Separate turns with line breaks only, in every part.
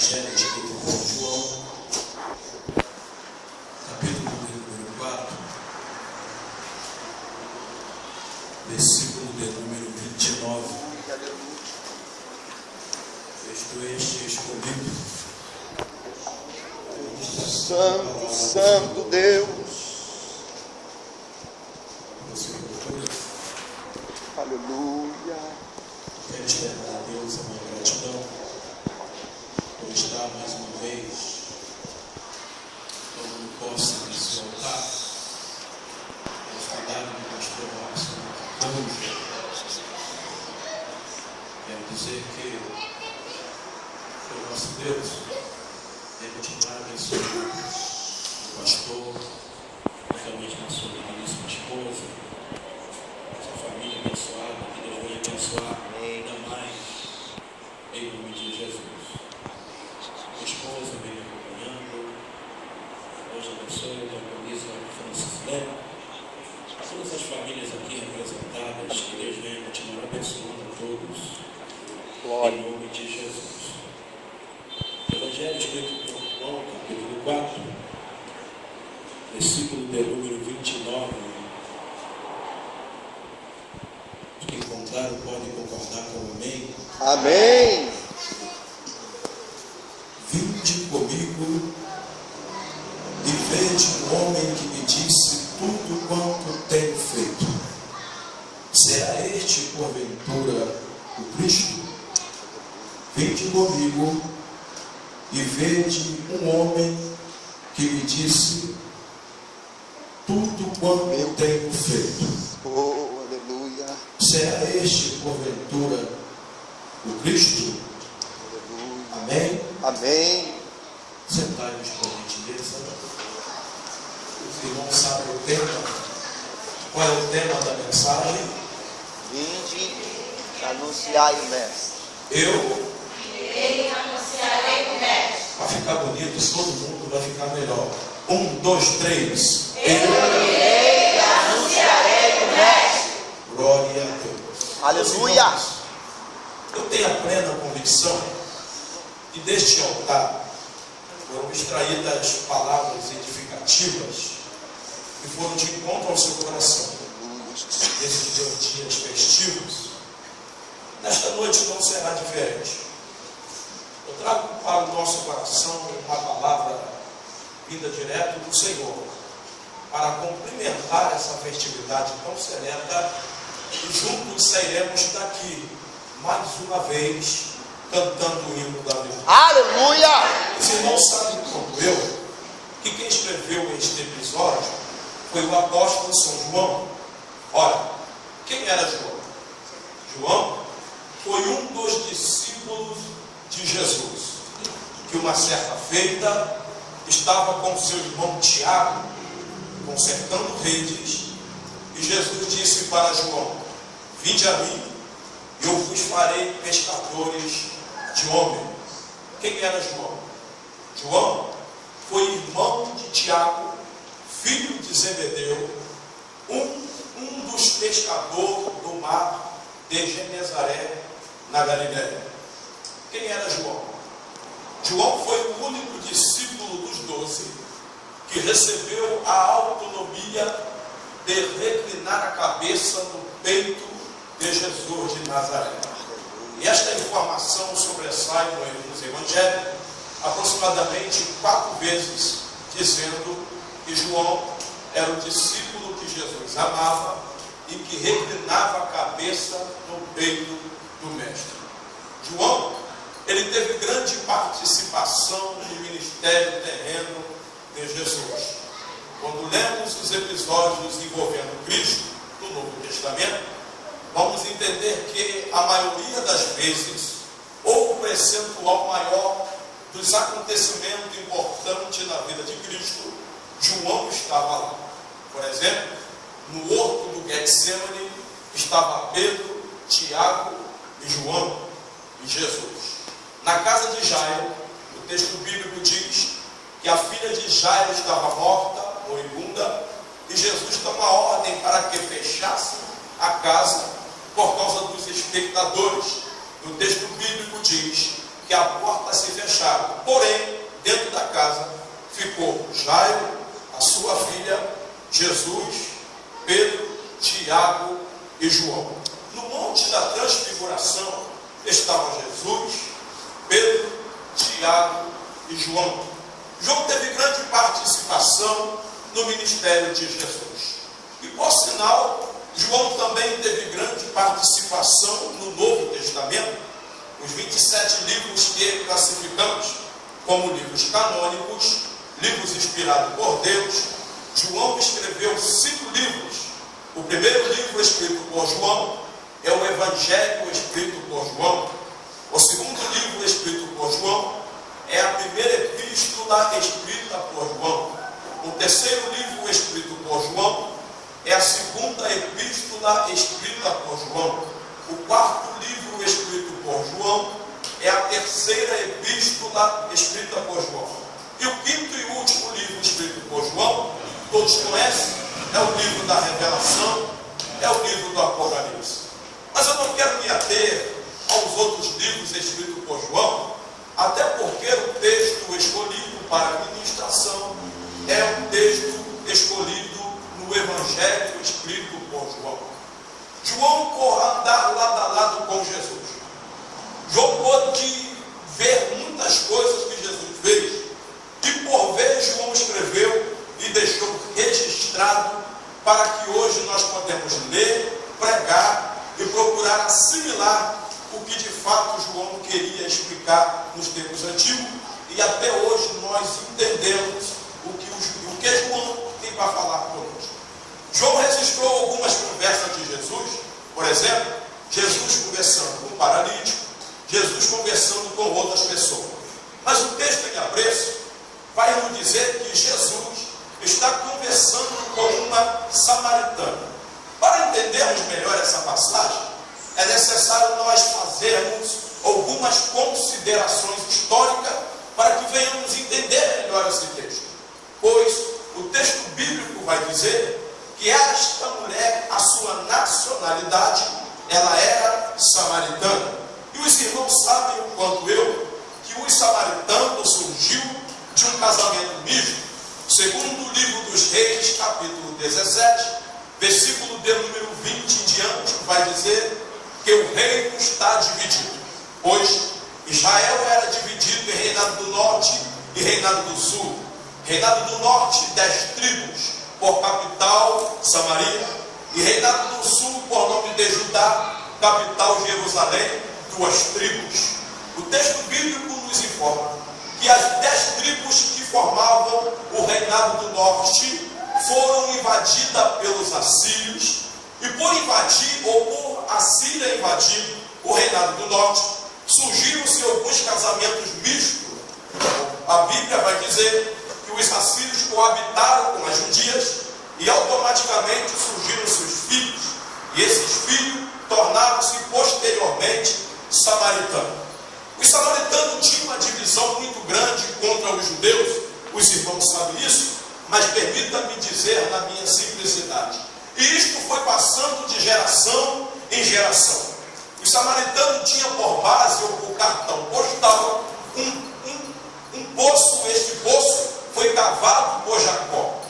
Evangelho escrito por João, capítulo número 4, versículo de número 29. Texto este escolhido.
Santo, Santo Deus.
Você procura.
Aleluia.
Quero externar a Deus a minha gratidão por estar mais uma vez tomando posse nesse altar. Nós cuidado do pastor Robson Anjo. Quero dizer que o nosso Deus deve continuar abençoando o pastor, principalmente na sua belíssima esposa, sua família abençoada, que Deus venha abençoar ainda mais, em nome de Jesus. Minha esposa vem me acompanhando, Deus abençoe, organiza Francis Lema, todas as famílias aqui representadas, que Deus venha continuar abençoando a todos, em nome de Jesus. Evangelho escrito por João, capítulo 4, versículo de número 29. Os que encontraram podem concordar com o amém.
Amém.
Vinde comigo e vede um homem que me disse tudo quanto tenho feito. Será este, porventura, o Cristo? Vinde comigo e vede um homem que me disse tudo quanto eu tenho feito.
Oh, aleluia.
Será este, porventura, o Cristo?
Aleluia.
Amém?
Amém.
Sentai-vos por gentileza. Os irmãos sabem o tema. Qual é o tema da mensagem?
Vinde, anunciai o mestre.
Eu.
Ele anunciarei o mestre.
Para ficar bonito, todo mundo vai ficar melhor. 1, 2, 3.
Eu irei e anunciarei o mestre.
Glória a Deus.
Aleluia.
Meus irmãos, eu tenho a plena convicção que deste altar foram extraídas palavras edificativas que foram de encontro ao seu coração. Nesses dias festivos, nesta noite não será diferente. Eu trago para o nosso coração uma palavra vinda direto do Senhor, para complementar essa festividade tão seleta, e juntos sairemos daqui, mais uma vez, cantando o hino da vida.
Aleluia.
Os irmãos sabem como eu, que quem escreveu este episódio foi o apóstolo São João. Ora, quem era João? João foi um dos discípulos de Jesus, que uma certa feita estava com seu irmão Tiago, consertando redes, e Jesus disse para João: vinde a mim, e eu vos farei pescadores de homem. Quem era João? João foi irmão de Tiago, filho de Zebedeu, um dos pescadores do mar de Genezaré, na Galiléia. Quem era João? João foi o único discípulo dos 12 que recebeu a autonomia de reclinar a cabeça no peito de Jesus de Nazaré. E esta informação sobressai nos Evangelhos aproximadamente 4 vezes, dizendo que João era o discípulo que Jesus amava e que reclinava a cabeça no peito do Mestre. João, ele teve grande participação no ministério terreno de Jesus. Quando lemos os episódios envolvendo Cristo do Novo Testamento, vamos entender que a maioria das vezes, ou o percentual maior dos acontecimentos importantes na vida de Cristo, João estava lá. Por exemplo, no horto do Getsemane estava Pedro, Tiago e João e Jesus. Na casa de Jairo, o texto bíblico diz que a filha de Jairo estava morta, moribunda, e Jesus dá uma ordem para que fechasse a casa por causa dos espectadores. O texto bíblico diz que a porta se fechava Jesus, Pedro, Tiago e João. No Monte da Transfiguração estavam Jesus, Pedro, Tiago e João. João teve grande participação no ministério de Jesus. E, por sinal, João também teve grande participação no Novo Testamento. Os 27 livros que classificamos como livros canônicos, livros inspirados por Deus, João escreveu 5 livros. O primeiro livro escrito por João é o Evangelho escrito por João. O segundo livro escrito por João é a primeira epístola escrita por João. O terceiro livro escrito por João é a segunda epístola escrita por João. O quarto livro escrito por João é a terceira epístola escrita por João. E o quinto e último livro escrito por João, todos conhecem, é o livro da Revelação, é o livro do Apocalipse. Mas eu não quero me ater aos outros livros escritos por João, até porque o texto escolhido para a ministração é um texto escolhido no Evangelho escrito por João. João pôde andar lado a lado com Jesus. João pôde ver muitas coisas que Jesus fez, e por vez João escreveu e deixou registrado para que hoje nós podemos ler, pregar e procurar assimilar o que de fato João queria explicar nos tempos antigos, e até hoje nós entendemos o que João tem para falar conosco. João registrou algumas conversas de Jesus, por exemplo, Jesus conversando com um paralítico, Jesus conversando com outras pessoas. Mas o texto em apreço vai nos dizer que Jesus está conversando com uma samaritana. Para entendermos melhor essa passagem, é necessário nós fazermos algumas considerações históricas para que venhamos entender melhor esse texto. Pois o texto bíblico vai dizer que esta mulher, a sua nacionalidade, ela era samaritana. E os irmãos sabem o quanto eu, que os samaritanos surgiu de um casamento misto. Segundo o livro dos Reis, capítulo 17, versículo de número 20 em diante, vai dizer que o reino está dividido, pois Israel era dividido em reinado do norte e reinado do sul. Reinado do norte, 10 tribos, por capital Samaria, e reinado do sul, por nome de Judá, capital Jerusalém, 2 tribos. O texto bíblico nos informa que as 10 tribos que formavam o reinado do norte foram invadidas pelos assírios, e por invadir, ou por a Síria invadir o reinado do norte, surgiram-se alguns casamentos mistos. A Bíblia vai dizer que os assírios coabitaram com as judias, e automaticamente surgiram seus filhos, e esses filhos tornaram-se posteriormente samaritanos. Os samaritanos tinham uma divisão muito grande contra os judeus, os irmãos sabem isso, mas permita-me dizer na minha simplicidade, e isto foi passando de geração em geração. Os samaritanos tinham por base ou por cartão postal um poço. Este poço foi cavado por Jacó.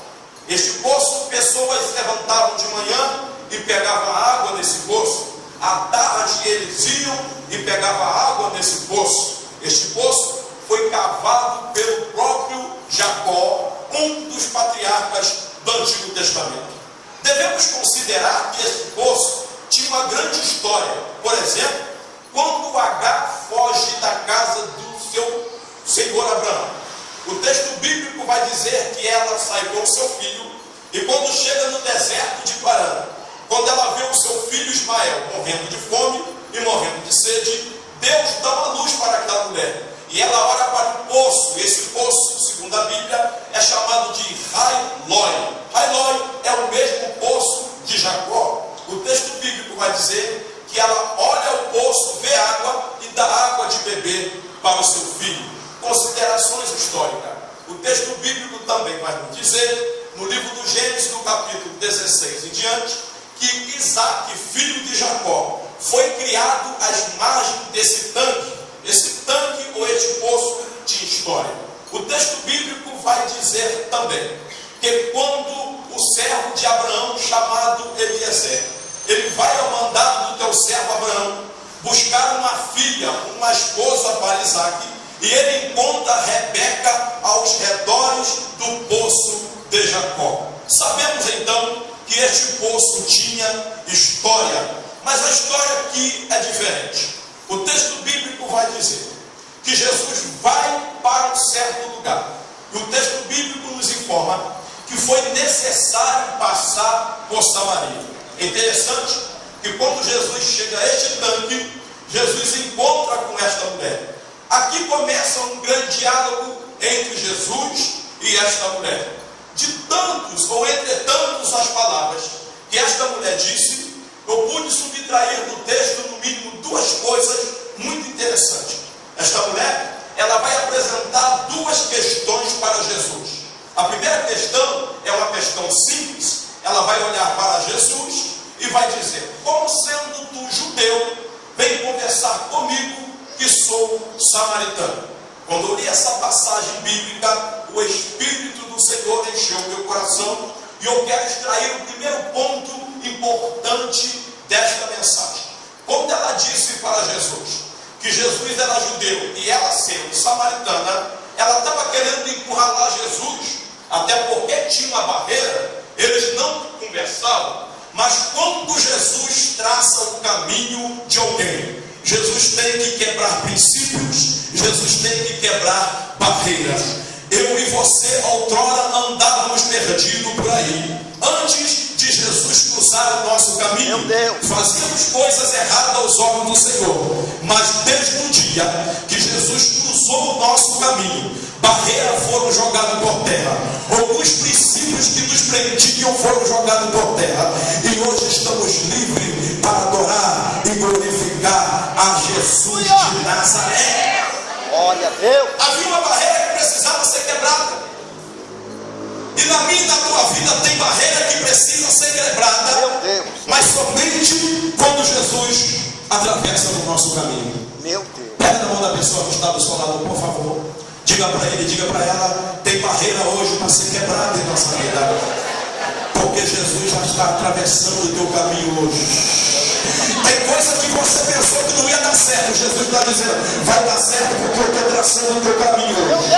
Este poço, pessoas levantavam de manhã e pegavam água nesse poço. À tarde eles iam e pegavam água nesse poço. Este poço foi cavado pelo próprio Jacó, um dos patriarcas do Antigo Testamento. Devemos considerar que esse poço tinha uma grande história. Por exemplo, quando Agar foge da casa do seu senhor Abraão, o texto bíblico vai dizer que ela sai com o seu filho, e quando chega no deserto de Parã, quando ela vê o seu filho Ismael morrendo de fome e morrendo de sede, Deus dá uma luz para aquela mulher, e ela olha para o poço. Esse poço, segundo a Bíblia, é chamado de Rai-Loi. Rai-Loi é o mesmo poço de Jacó. O texto bíblico vai dizer que ela olha o poço, vê água e dá água de beber para o seu filho. Considerações históricas. O texto bíblico também vai nos dizer, no livro do Gênesis, no capítulo 16 em diante, que Isaac, filho de Jacó, foi criado às margens desse tanque. Esse tanque ou este poço de história. O texto bíblico vai dizer também que quando o servo de Abraão chamado Eliezer. Ele vai ao mandado do teu servo Abraão buscar uma filha, uma esposa para Isaque, e ele encontra Rebeca aos redores do poço de Jacó. Sabemos então que este poço tinha história, mas a história aqui é diferente. O texto bíblico vai dizer que Jesus vai para um certo lugar, e o texto bíblico nos informa que foi necessário passar por Samaria. É interessante que quando Jesus chega a este tanque, Jesus encontra com esta mulher. Aqui começa um grande diálogo entre Jesus e esta mulher. De tantos, ou entre tantos as palavras que esta mulher disse, eu pude subtrair do texto no mínimo duas coisas muito interessantes. Esta mulher, ela vai apresentar duas questões para Jesus. A primeira questão é uma questão simples. Ela vai olhar para Jesus e vai dizer: como sendo tu judeu, vem conversar comigo que sou samaritano. Quando eu li essa passagem bíblica, o Espírito do Senhor encheu meu coração, e eu quero extrair o primeiro ponto importante desta mensagem. Quando ela disse para Jesus que Jesus era judeu e ela sendo samaritana, ela estava querendo encurralar Jesus, até porque tinha uma barreira, eles não conversavam. Mas quando Jesus traça o caminho de alguém, Jesus tem que quebrar princípios, Jesus tem que quebrar barreiras. Eu e você outrora andávamos perdidos por aí. Antes de Jesus cruzar o nosso caminho, fazíamos coisas erradas aos olhos do Senhor. Mas desde o dia que Jesus cruzou o nosso caminho, barreiras foram jogadas por terra. Alguns princípios que nos prendiam foram jogados por terra. E hoje estamos livres para adorar e glorificar a Jesus de Nazaré.
Glória a Deus.
Havia uma barreira que precisava ser quebrada. E na minha e na tua vida tem barreira que precisa ser quebrada.
Meu Deus.
Mas somente quando Jesus atravessa o nosso caminho.
Meu Deus.
Pega na mão da pessoa que está do seu lado, por favor. Diga para ele, diga para ela: tem barreira hoje para ser quebrada em nossa vida. Porque Jesus já está atravessando o teu caminho hoje. Tem coisa que você pensou que não ia dar certo. Jesus está dizendo: vai dar certo porque eu estou traçando o teu caminho hoje.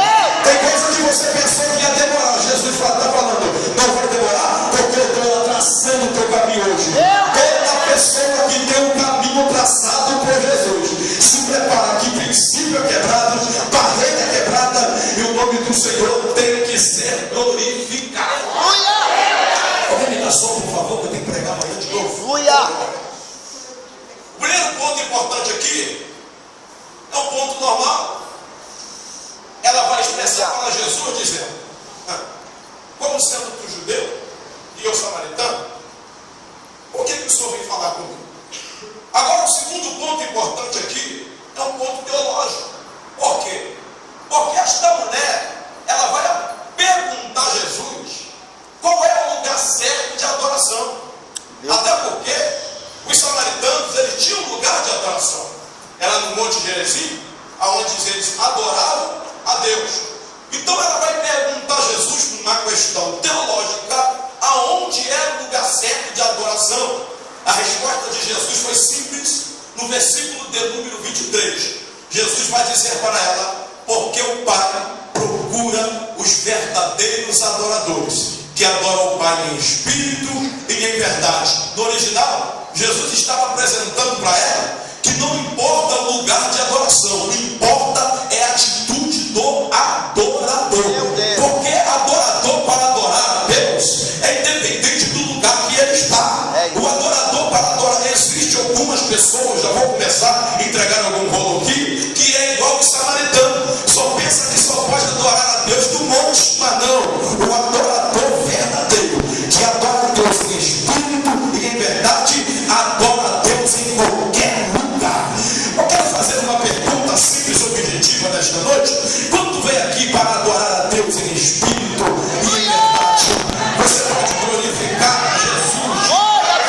Tem coisa que você pensou que ia demorar. Jesus está falando: não vai demorar porque eu estou traçando o teu caminho hoje. Toda pessoa que tem um caminho traçado por Jesus, se prepara que princípio é quebrado, barreira é quebrada, e o nome do Senhor tem que ser glorificado. Alguém me dá som, por favor, que eu tenho que pregar amanhã de novo. O primeiro ponto importante aqui é um ponto normal. Ela vai expressar para Jesus dizendo: como sendo tu judeu e eu samaritano, por que o Senhor vem falar comigo? Agora, o segundo ponto importante aqui é um ponto teológico. Por quê? Porque esta mulher, ela vai perguntar a Jesus qual é o lugar certo de adoração. Até porque os samaritanos, eles tinham um lugar de adoração. Era no Monte Gerizim, onde eles adoravam a Deus. Então ela vai perguntar a Jesus uma questão teológica: aonde era o lugar certo de adoração? A resposta de Jesus foi simples. No versículo de número 23, Jesus vai dizer para ela: porque o Pai procura os verdadeiros adoradores, que adoram o Pai em espírito e em verdade. No original, Jesus estava apresentando para ela que não importa o lugar de adoração, o que importa é a atitude do adorador. Porque adorador, para adorar a Deus, é independente do lugar que ele está. O adorador, para adorar, existe algumas pessoas, já vou começar a entregar algum rolo aqui, que é igual o samaritano, só pensa que só pode adorar a Deus do monte. Mas não, o adorador verdadeiro, que adora a Deus em espírito e em verdade, adora a Deus em qualquer lugar. Eu quero fazer uma pergunta simples e objetiva nesta noite. Quando vem aqui para adorar a Deus em espírito e em verdade, você pode glorificar a Jesus.
Glória a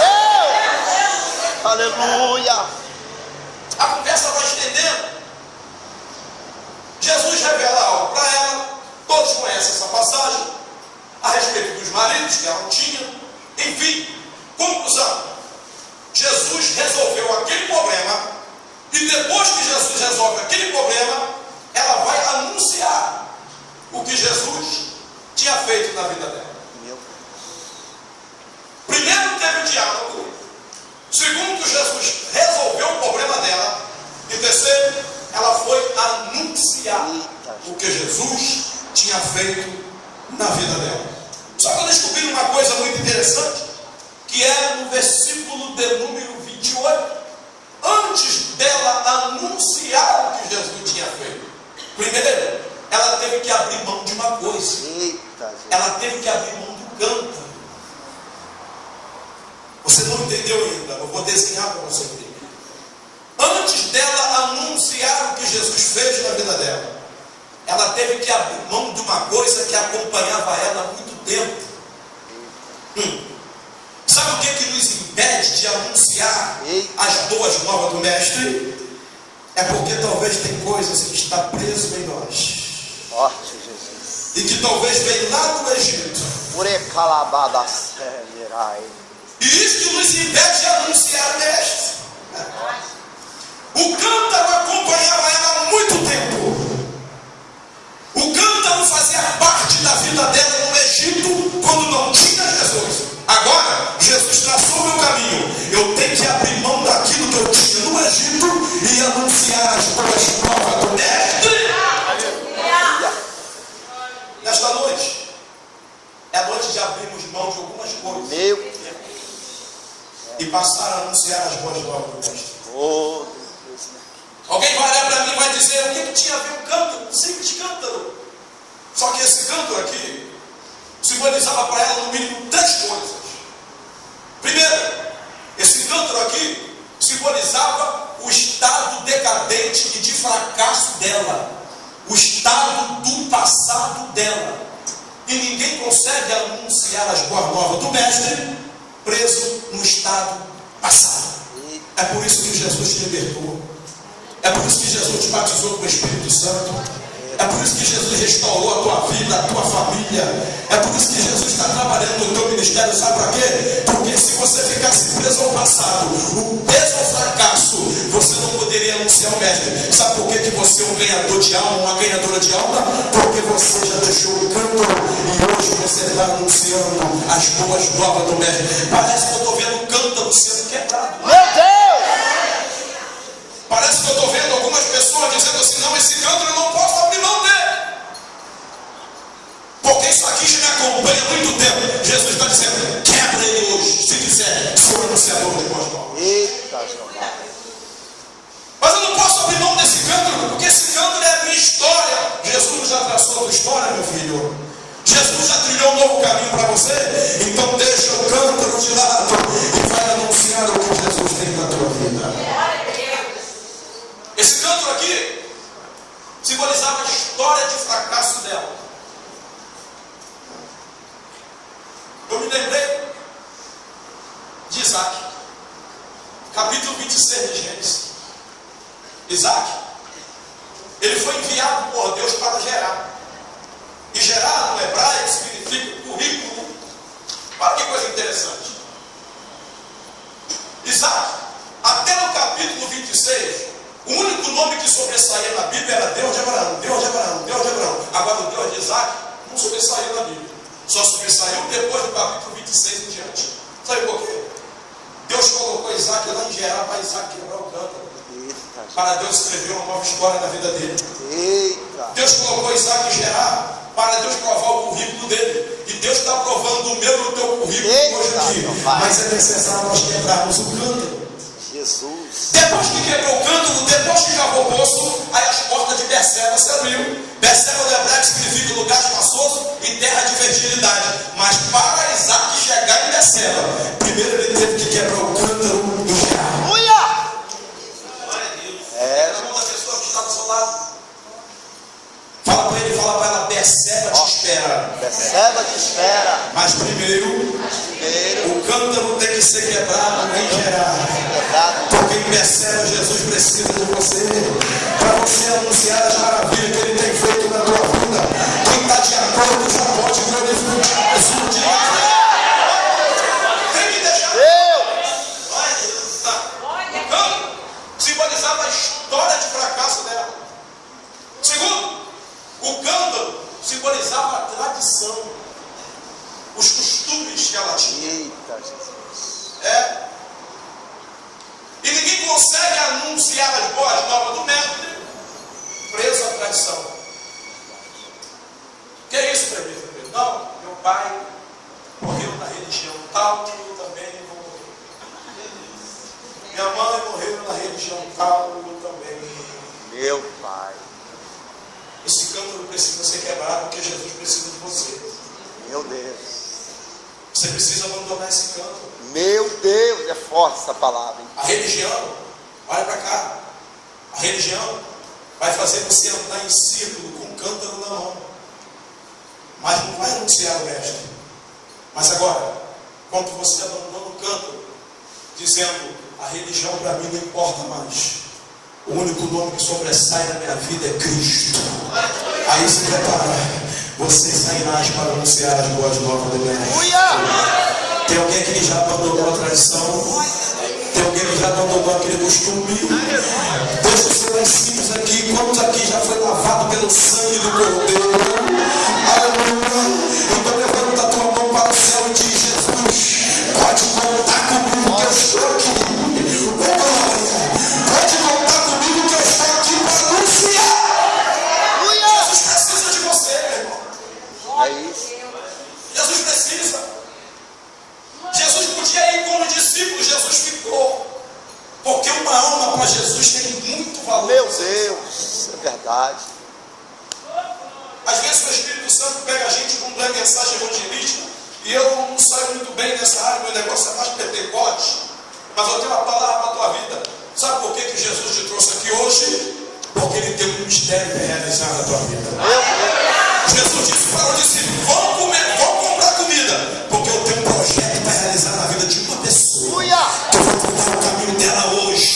Deus. Aleluia.
A conversa vai estendendo. Jesus revela algo para ela. Todos conhecem essa passagem a respeito dos maridos que ela tinha. Enfim, conclusão. Jesus resolveu aquele problema. E depois que Jesus resolve aquele problema, ela vai anunciar o que Jesus tinha feito na vida dela. Primeiro teve o diálogo. Segundo, Jesus resolveu o problema dela. E terceiro, ela foi anunciar o que Jesus tinha feito na vida dela. Só que eu descobri uma coisa muito interessante, que é no versículo de número 28. Antes dela anunciar o que Jesus tinha feito, primeiro, ela teve que abrir mão de uma coisa. Ela teve que abrir mão do cântaro. Você não entendeu ainda, eu vou desenhar para você ver. Antes dela anunciar o que Jesus fez na vida dela, ela teve que abrir mão de uma coisa que acompanhava ela há muito tempo. Sabe o que nos impede de anunciar as boas novas do Mestre? É porque talvez tem coisas que está preso em nós.
Forte Jesus.
E que talvez vem lá do Egito. E isso que nos impede de anunciar o Mestre. O cântaro acompanhava ela há muito tempo. O cântaro fazia parte da vida dela no Egito quando não tinha Jesus. Agora, Jesus traçou o meu caminho. Eu tenho que abrir mão daquilo que eu tinha no Egito e anunciar as boas novas do Mestre. Nesta noite, é a noite de abrirmos mão de algumas coisas e passar a anunciar as boas novas do Mestre. Alguém vai olhar para mim e vai dizer: o que tinha a ver o cântaro? Simples cântaro. Só que esse cântaro aqui simbolizava para ela no mínimo 3 coisas. Primeiro, esse cântaro aqui simbolizava o estado decadente e de fracasso dela, o estado do passado dela. E ninguém consegue anunciar as boas novas do Mestre preso no estado passado. É por isso que Jesus te libertou. É por isso que Jesus te batizou com o Espírito Santo. É por isso que Jesus restaurou a tua vida, a tua família. É por isso que Jesus está trabalhando no teu ministério. Sabe para quê? Porque se você ficasse preso ao passado, o peso ao fracasso, você não poderia anunciar o Mestre. Sabe por que você é um ganhador de alma, uma ganhadora de alma? Porque você já deixou o cântaro e hoje você está anunciando as boas novas do Mestre. Parece que eu estou vendo o cântaro sendo quebrado.
Meu Deus!
Parece que eu estou vendo algumas pessoas dizendo assim: não, esse cântaro eu não posso abrir mão dele, porque isso aqui já me acompanha há muito tempo. Jesus está dizendo: quebra ele hoje, se quiser, sou anunciador de boas novas. Mas eu não posso abrir mão desse cântaro, porque esse cântaro é a minha história. Jesus já traçou a tua história, meu filho. Jesus já trilhou um novo caminho para você. Então deixa o cântaro de lado e vai anunciar o que Jesus tem na tua vida. Esse cântaro aqui simbolizava a história de fracasso dela. Eu me lembrei de Isaac, capítulo 26 de Gênesis. Isaac, ele foi enviado por Deus para Gerar. E Gerar no hebraico significa currículo. Olha que coisa interessante. Isaac, até no capítulo 26, o único nome que sobressaía na Bíblia era Deus de Abraão, Deus de Abraão, Deus de Abraão. Agora o Deus de Isaac não sobressaiu na Bíblia. Só sobressaiu depois do capítulo 26 em diante. Sabe por quê? Deus colocou Isaac lá em Gerar para Isaac quebrar o cântaro. Para Deus escrever uma nova história na vida dele. Deus colocou Isaac em Gerar para Deus provar o currículo dele. E Deus está provando o meu no teu currículo hoje aqui. Mas é necessário nós quebrarmos o cântaro.
Jesus.
Depois que quebrou o cântaro, depois que cavou o poço, aí as portas de Berseba se abriu. Berseba do hebraico significa lugar espaçoso e terra de fertilidade. Mas para Isaac chegar em Berseba, primeiro ele teve que quebrar o cântaro do Gerar.
Aleluia!
Pega a mão da pessoa que está do seu lado. Fala para ele, fala para ela: Berseba te espera.
Berseba te espera.
Mas primeiro, o cântaro tem que ser quebrado em Gerar. Porque em Berseba Jesus precisa de você, para você anunciar as maravilhas que Ele tem feito na tua vida. Quem está de acordo já pode glorificar Jesus de lá. O cântaro simbolizava a tradição, os costumes que ela tinha.
Eita, Jesus.
E ninguém consegue anunciar as boas novas do mestre preso à tradição. Que é isso, presbítero? Não, meu pai morreu na religião tal, eu também vou morrer. Minha mãe morreu na religião tal, eu também.
Meu Pai.
Esse cântaro precisa ser quebrado porque Jesus precisa de você.
Meu Deus.
Você precisa abandonar esse cântaro.
Meu Deus, é forte essa palavra, hein?
A religião, olha para cá. A religião vai fazer você andar em círculo com um cântaro na mão. Mas não vai anunciar o mestre. Mas agora, quando você abandona o cântaro, dizendo, a religião para mim não importa mais. O único nome que sobressai na minha vida é Cristo. Aí se prepara. Você sairás para anunciar as boas novas do mestre. Tem alguém aqui que já abandonou a tradição? Tem alguém que já abandonou aquele costume? Deixa os seus simples aqui. Quantos aqui já foi lavado pelo sangue do Cordeiro? Aleluia. Então levanta a tua mão para o céu e diz, Jesus, pode contar comigo que eu estou aqui. Pode contar comigo que eu estou aqui para anunciar. Jesus precisa de você, meu irmão.
É isso.
Jesus precisa. Jesus podia ir como discípulo, Jesus ficou. Porque uma alma para Jesus tem muito valor.
Meu Deus, é verdade.
Às vezes o Espírito Santo pega a gente quando é mensagem evangelística. E eu não saio muito bem nessa área, meu negócio é mais Pentecoste. Mas eu tenho uma palavra para a tua vida. Sabe por que Jesus te trouxe aqui hoje? Porque ele tem um mistério para realizar na tua vida. Jesus disse para o discípulo, vão comer, vão comprar comida. Porque eu tenho um projeto para realizar na vida de uma pessoa. Que eu vou trilhar o caminho dela hoje.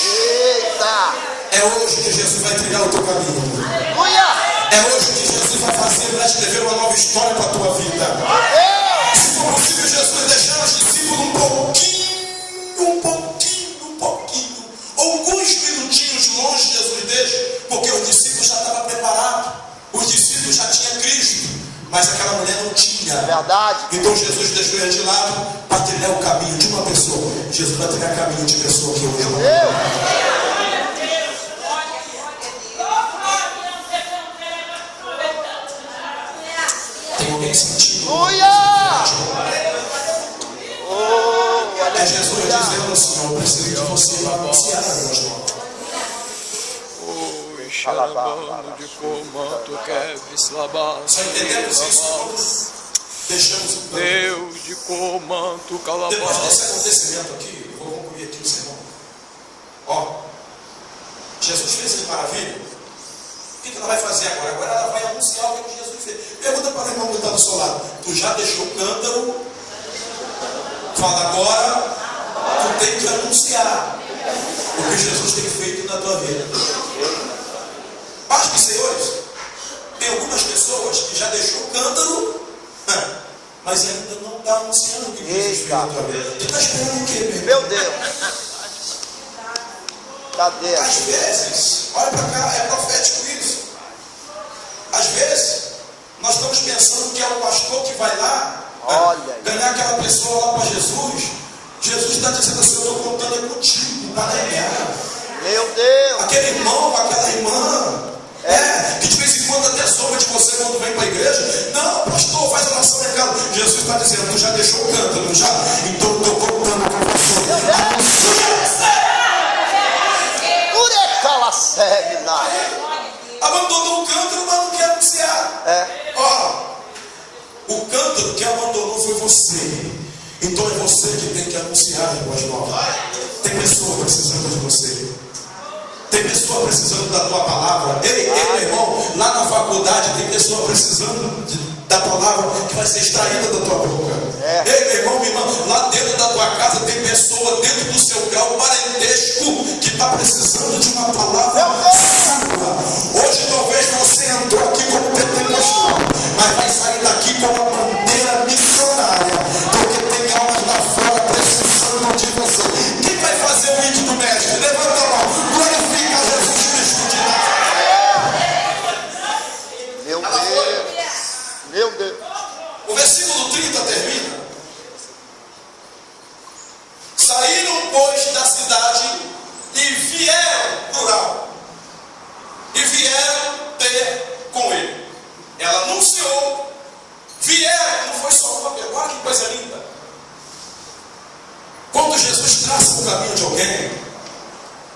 Eita.
É hoje que Jesus vai trilhar o teu caminho. É hoje que Jesus vai fazer, vai escrever uma nova história para a tua vida. Se for possível, Jesus deixar os discípulos um pouquinho, alguns minutinhos longe de Jesus deixa, porque os discípulos já estavam preparados. Os discípulos já tinham Cristo, mas aquela mulher não tinha.
Verdade.
Então Jesus deixou ele de lado para trilhar o caminho de uma pessoa. Jesus vai trilhar caminho de pessoa que hoje não. Tem alguém sentindo? É Jesus dizendo assim, eu preciso de você para anunciar as boas novas.
Xalabando de comando queres labar.
Só entendemos isso quando deixamos o plano.
Deus de comando
Depois
calabá.
desse acontecimento aqui, eu vou concluir aqui o sermão. Ó, Jesus fez essa maravilha. O que ela vai fazer agora? Agora ela vai anunciar o que Jesus fez. Pergunta para o irmão que está do seu lado. Tu já deixou o cântaro? Fala agora. Tu tem que anunciar o que Jesus tem feito na tua vida. Mas que, senhores, tem algumas pessoas que já deixou o cântaro, mas ainda não está anunciando o que Jesus fez na tua vida. Tu está esperando o quê, meu irmão?
Meu Deus. Cadê?
Às vezes, olha para cá, é profético isso. Às vezes, nós estamos pensando que é o pastor que vai lá ganhar aquela pessoa lá para Jesus. Jesus está dizendo assim, eu estou contando contigo para ganhar.
Meu Deus.
Aquele irmão, aquela irmã, que de vez em quando até soube de você quando vem para a igreja. Não, pastor, faz oração em casa. Jesus está dizendo, tu já deixou o cântaro, não já? Então eu estou contando com você. Abandonou o cântaro, mas não quer anunciar. O cântaro que abandonou foi você. Então é você que tem que anunciar as boas novas. Tem pessoa precisando de você. Tem pessoa precisando da tua palavra. Ei, meu irmão, lá na faculdade tem pessoa precisando da palavra que vai ser extraída da tua boca. Ei, meu irmão, minha irmã, lá dentro da tua casa tem pessoa dentro do seu grau parentesco que está precisando de uma palavra sua. Hoje talvez você entrou aqui como pentecostal, mas vai sair daqui com uma bandeira missionária, porque tem almas lá fora precisando de você. Quem vai fazer o vídeo do mestre? Levanta a mão, glorifica Jesus Cristo de Nazaré.
Meu Deus.
O versículo 30 termina. Saíram, pois, da cidade e vieram, plural, e vieram ter com ele. Ela anunciou, vieram, não foi só uma pergunta, olha que coisa linda. Quando Jesus traça o caminho de alguém,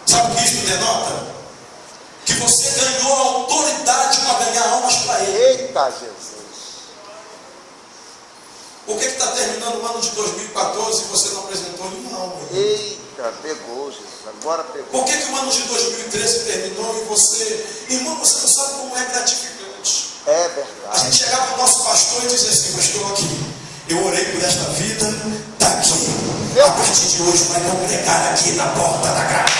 sabe o que isso denota? Que você ganhou a autoridade para ganhar almas para ele.
Eita, Jesus.
Por que está terminando o ano de 2014 e você não apresentou nenhuma alma?
Eita, pegou, Jesus. Agora pegou.
Por que o ano de 2013 terminou e você... Irmão, você não sabe como é gratificante.
É
A
verdade.
gente chegava para o nosso pastor e dizia assim: pastor, aqui, eu orei por esta vida, está aqui. A partir de hoje vai congregar aqui na porta da graça.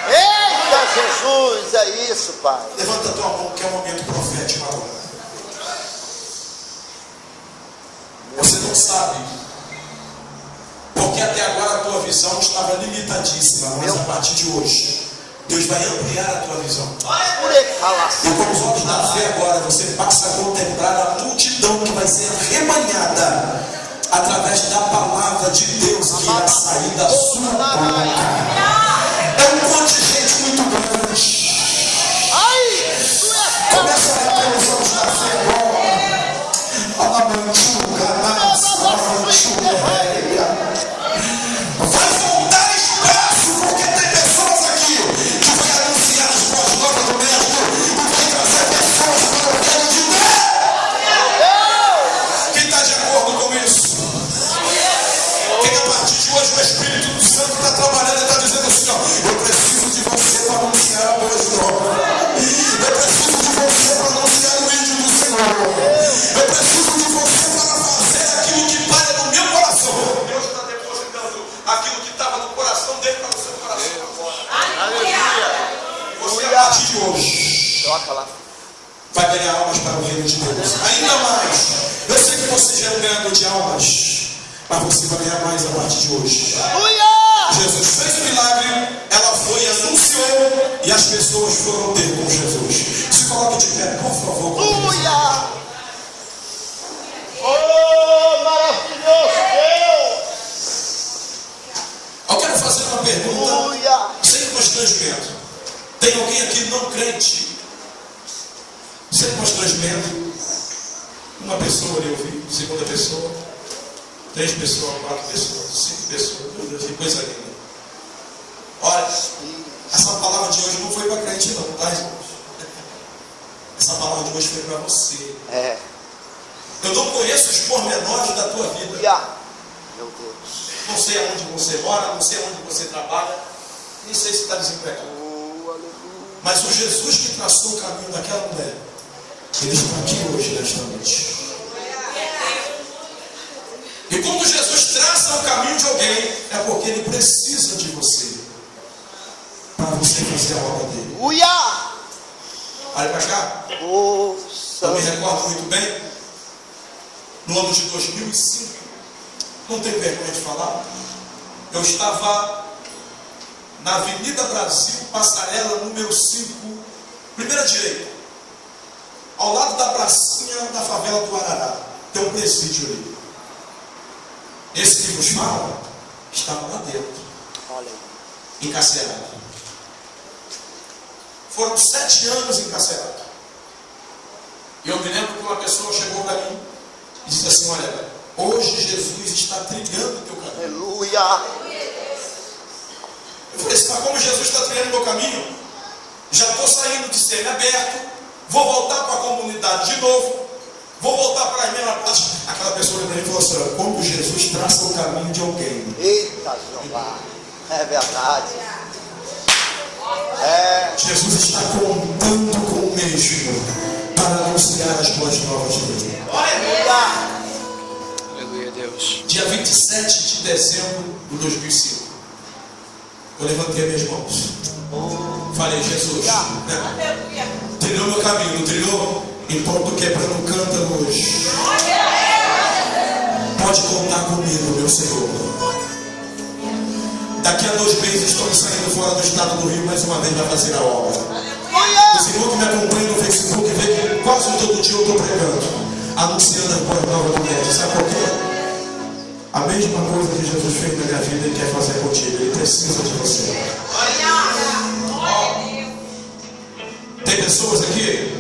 Eita, Jesus. É isso, Pai.
Levanta a tua mão, que é um momento profético agora. Você não sabe, porque até agora a tua visão estava limitadíssima, mas a partir de hoje, Deus vai ampliar a tua visão. E com os olhos da fé agora, você passa a contemplar a multidão que vai ser arrebanhada através da palavra de Deus que irá sair da sua boca. É um contingente muito grande. Começa a ter os olhos da fé agora. Vai faltar espaço, porque tem pessoas aqui que vai anunciar as boas novas do mestre e vai trazer pessoas para o reino de Deus. Quem está de acordo com isso? Quem a partir de hoje o Espírito Santo está trabalhando e está dizendo assim: ó, eu preciso de você para anunciar a boa nova. Eu preciso de você para anunciar o vídeo do Senhor. Eu preciso de você para fazer aquilo que para no meu coração. Deus está depositando aquilo que estava no coração dele para o seu coração agora.
Aleluia.
Você, a partir de hoje,
Troca lá.
vai ganhar almas para o reino de Deus. Ainda mais. Eu sei que você já é um ganhador de almas, mas você vai ganhar mais a partir de hoje.
Aleluia.
Jesus fez o milagre, ela foi e anunciou, e as pessoas foram ter com Jesus. Se coloque de pé, por favor.
Aleluia. Oh, maravilhoso Deus.
Eu quero fazer uma pergunta
Aleluia.
sem constrangimento. Tem alguém aqui não crente? Sem constrangimento. Uma pessoa ali eu vi, segunda pessoa, 3 pessoas, 4 pessoas, 5 pessoas, meu Deus, que coisa linda. Olha, essa palavra de hoje não foi para crente não, tá, irmãos? Essa palavra de hoje foi para você.
É.
Eu não conheço os pormenores da tua vida.
Aleluia. Meu Deus.
Não sei aonde você mora, não sei aonde você trabalha, nem sei se está desempregado.
Oh, aleluia.
Mas o Jesus que traçou o caminho daquela mulher, ele está aqui hoje, nesta noite. E quando Jesus traça o caminho de alguém, é porque ele precisa de você, para você fazer a obra dele.
Aleluia.
Olha para cá.
Oh,
Eu me
santo.
recordo muito bem, no ano de 2005, não tenho vergonha de falar, eu estava na Avenida Brasil, passarela número 5, primeira direita, ao lado da pracinha da favela do Arará, tem um presídio ali. Esse que nos fala, estava lá dentro,
Olha aí.
encarcerado. Foram 7 anos encarcerado. E eu me lembro que uma pessoa chegou para mim e disse assim: olha, hoje Jesus está trilhando o teu caminho.
Aleluia.
Eu falei assim: mas como Jesus está trilhando o meu caminho, já estou saindo de semi-aberto, vou voltar para a comunidade de novo, vou voltar para as mesmas partes. Aquela pessoa olhou para mim e falou assim: olha, quando Jesus traça o caminho de alguém,
Eita, Jeová. É verdade. É.
Jesus está contando com o mesmo para anunciar as boas novas dele.
Aleluia.
Aleluia, Deus.
Dia 27 de dezembro de 2005, eu levantei minhas mãos. Falei: Jesus, né? Trilhou meu caminho, não trilhou? Então estou quebrando o cântaro hoje. Pode contar comigo, meu Senhor. Daqui a 2 meses estamos saindo fora do estado do Rio mais uma vez para fazer a obra. O Senhor que me acompanha no Facebook vê que quase todo dia eu estou pregando. anunciando a boa nova do médico. Sabe por quê? A mesma coisa que Jesus fez na minha vida, Ele quer fazer contigo. Ele precisa de você. Tem pessoas aqui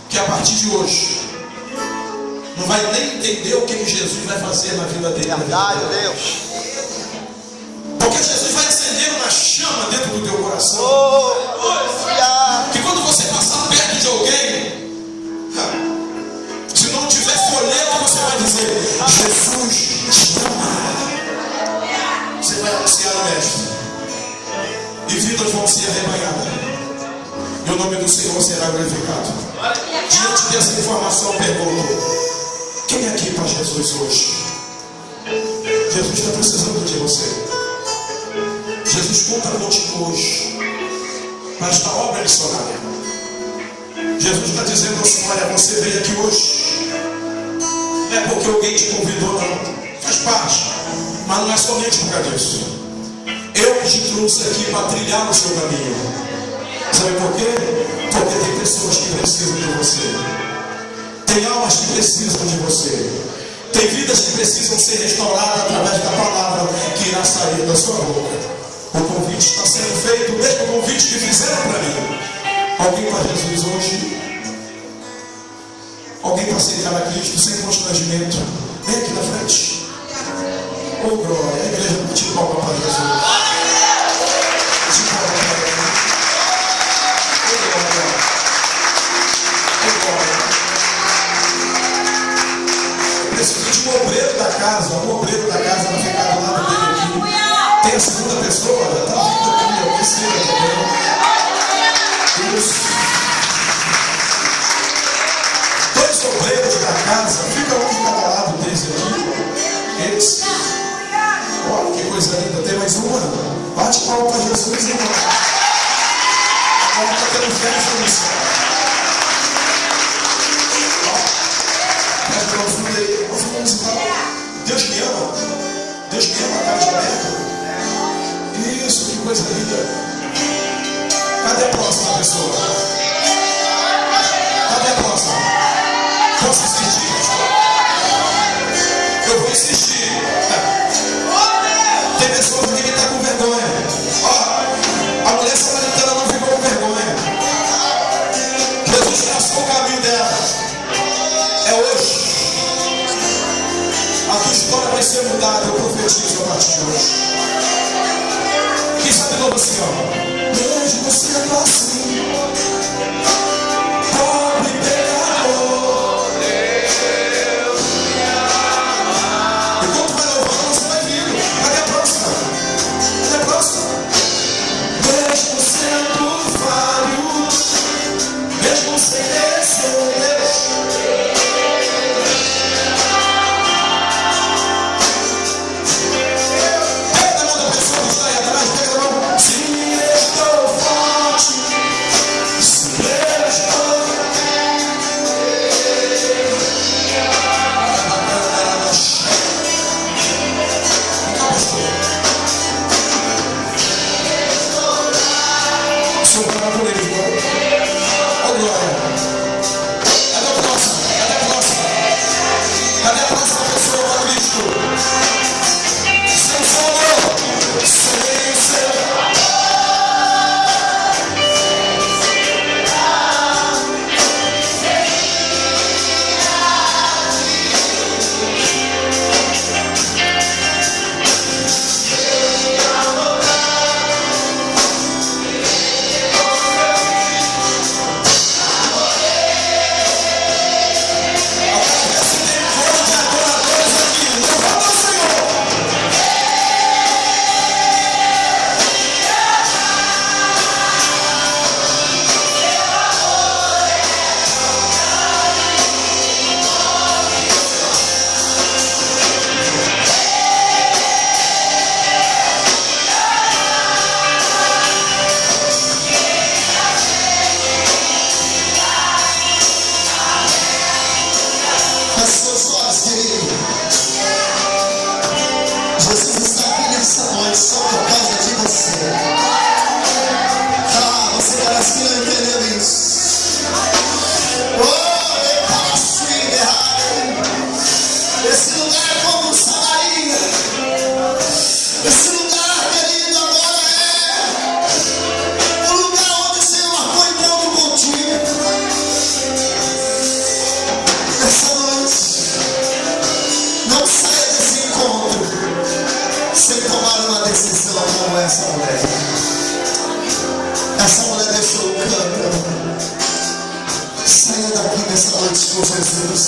que a partir de hoje não vai nem entender o que Jesus vai fazer na vida dele.
Verdade, Deus.
Porque Jesus vai acender uma chama dentro do teu coração.
Oh, aleluia.
Que quando você passar perto de alguém, se não tiver folheto, você vai dizer: Jesus te ama. Você vai anunciar o mestre. E vidas vão ser arrebanhadas. E o nome do Senhor será glorificado. Diante dessa informação, pergunto: quem é aqui para Jesus hoje? Jesus está precisando de você. Jesus conta contigo hoje para esta obra missionária. Jesus está dizendo assim: olha, você veio aqui hoje, não é porque alguém te convidou, não. Faz parte, mas não é somente por causa disso. Eu te trouxe aqui para trilhar o seu caminho. Sabe por quê? Porque tem pessoas que precisam de você. Tem almas que precisam de você. Tem vidas que precisam ser restauradas através da palavra que irá sair da sua boca. O convite está sendo feito, o mesmo convite que fizeram para mim. Alguém para Jesus hoje? Alguém para aceitar a Cristo sem constrangimento? Vem aqui na frente. Oh glória, a igreja te palma para Jesus. Te palma para Ele. Oh glória. Oh glória. Eu preciso de um obreiro da casa. Um obreiro da casa vai ficar do lado dele aqui. Tem a segunda pessoa, já está vindo aqui, a terceira também. Isso. Dois obreiros da casa, fica um de cada lado desse aqui. Esse. Olha que coisa linda, tem mais uma. Bate palma para Jesus, irmão. Agora está tendo festa no céu. Presta para o fundo aí, vamos musical. Deus me ama. Deus me ama a casa de aberta. Isso, que coisa linda. Cadê a próxima pessoa? Cadê a próxima? Posso insistir? Eu vou insistir. Tem pessoas aqui que estão com vergonha. Ó, a mulher samaritana não ficou com vergonha. Jesus traçou o caminho dela. É hoje. A tua história vai ser mudada. Eu profetizo a partir de hoje. Quem sabe novo assim, ó. Mesmo sendo assim, pobre pecador, Deus me ama. Enquanto vai louvando, você vai vindo. Cadê a próxima? Cadê a próxima? Mesmo sendo falho, mesmo sem merecer, pega a mão da pessoa que está aí atrás, pega a mão. Se estou forte,
Saia daqui nessa noite com Jesus.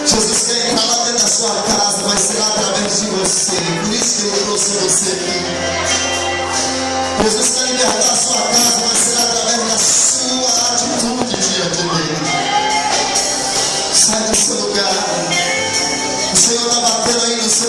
Jesus quer entrar lá dentro da sua casa, vai ser através de você. Por isso que eu trouxe você aqui. Jesus quer libertar a sua casa, vai ser através da sua atitude diante dele. Sai do seu lugar. O Senhor está batendo aí no seu